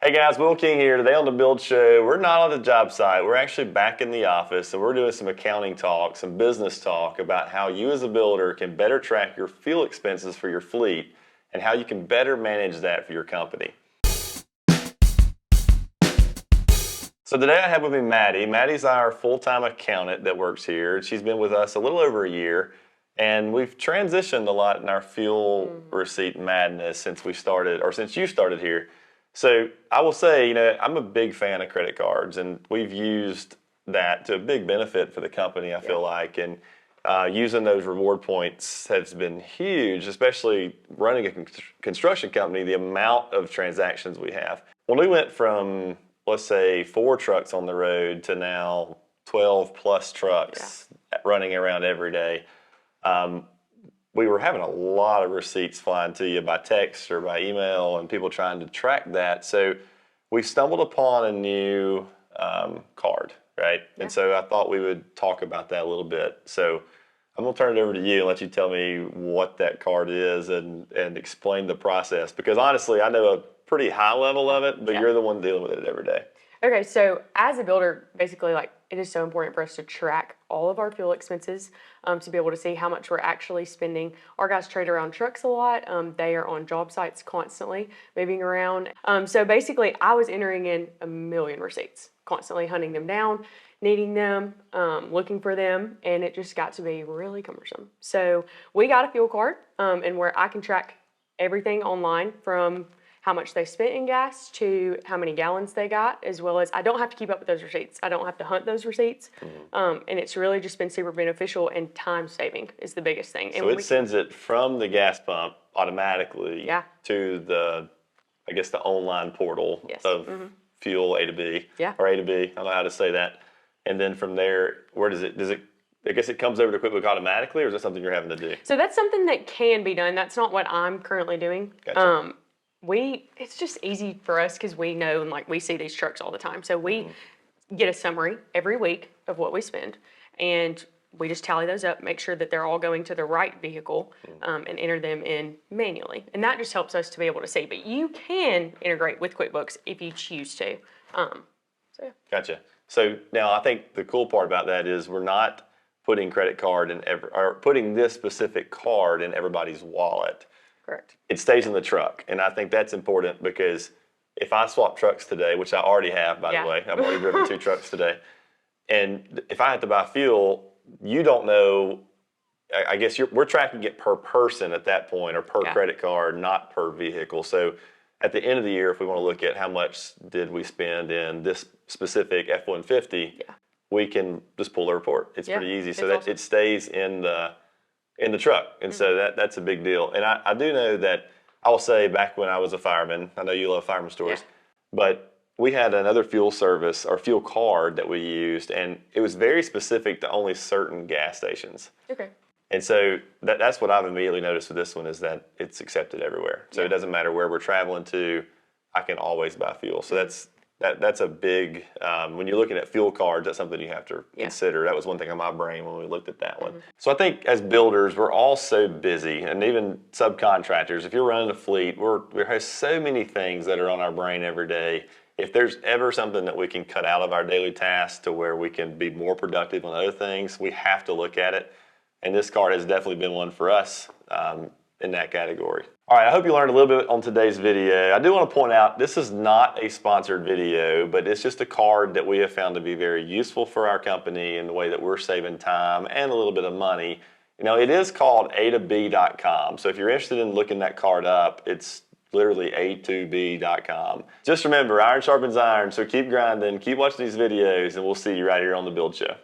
Hey guys, Will King here. Today on the Build Show, we're not on the job site. We're actually back in the office and we're doing some accounting talk, some business talk about how you as a builder can better track your fuel expenses for your fleet and how you can better manage that for your company. So today I have with me Maddie. Maddie's our full-time accountant that works here. She's been with us a little over a year, and we've transitioned a lot in our fuel receipt madness since we started, or since you started here. So I will say, I'm a big fan of credit cards, and we've used that to a big benefit for the company, I feel like. And using those reward points has been huge, especially running a construction company, the amount of transactions we have. When we went from, let's say, 4 trucks on the road to now 12 plus trucks running around every day, we were having a lot of receipts flying to you by text or by email and people trying to track that. So we stumbled upon a new card, right? Yeah. And so I thought we would talk about that a little bit. So I'm gonna turn it over to you and let you tell me what that card is and explain the process. Because honestly, I know a pretty high level of it, but you're the one dealing with it every day. Okay, so as a builder, basically, it is so important for us to track all of our fuel expenses to be able to see how much we're actually spending. Our guys trade around trucks a lot. They are on job sites constantly, moving around. So basically, I was entering in a million receipts, constantly hunting them down, needing them, looking for them, and it just got to be really cumbersome. So we got a fuel card, and where I can track everything online from how much they spent in gas to how many gallons they got, as well as I don't have to keep up with those receipts. I don't have to hunt those receipts. And it's really just been super beneficial, and time saving is the biggest thing. So it sends it from the gas pump automatically to the, I guess, the online portal of fuel A to B, or A to B, I don't know how to say that. And then from there, where does it, I guess it comes over to QuickBooks automatically, or is that something you're having to do? So that's something that can be done. That's not what I'm currently doing. Gotcha. It's just easy for us because we know and we see these trucks all the time. So we get a summary every week of what we spend, and we just tally those up, make sure that they're all going to the right vehicle, and enter them in manually. And that just helps us to be able to see. But you can integrate with QuickBooks if you choose to. Gotcha. So now I think the cool part about that is we're not putting credit card or putting this specific card in everybody's wallet. Correct. It stays in the truck, and I think that's important because if I swap trucks today, which I already have, by the way, I've already driven 2 trucks today, and if I have to buy fuel, you don't know, I guess we're tracking it per person at that point, or per credit card, not per vehicle. So at the end of the year, if we want to look at how much did we spend in this specific F-150, we can just pull the report. It's pretty easy. So that it stays in the truck, and so that's a big deal. And I do know that, I will say, back when I was a fireman, I know you love fireman stories, but we had another fuel service or fuel card that we used, and it was very specific to only certain gas stations. Okay. And so that's what I've immediately noticed with this one, is that it's accepted everywhere. So it doesn't matter where we're traveling to, I can always buy fuel. So that's a big, when you're looking at fuel cards, that's something you have to consider. That was one thing on my brain when we looked at that one. So I think as builders, we're all so busy, and even subcontractors, if you're running a fleet, we have so many things that are on our brain every day. If there's ever something that we can cut out of our daily tasks to where we can be more productive on other things, we have to look at it. And this card has definitely been one for us in that category. All right, I hope you learned a little bit on today's video. I do want to point out, this is not a sponsored video, but it's just a card that we have found to be very useful for our company in the way that we're saving time and a little bit of money. It is called A2B.com. So if you're interested in looking that card up, it's literally A2B.com. Just remember, iron sharpens iron, so keep grinding, keep watching these videos, and we'll see you right here on The Build Show.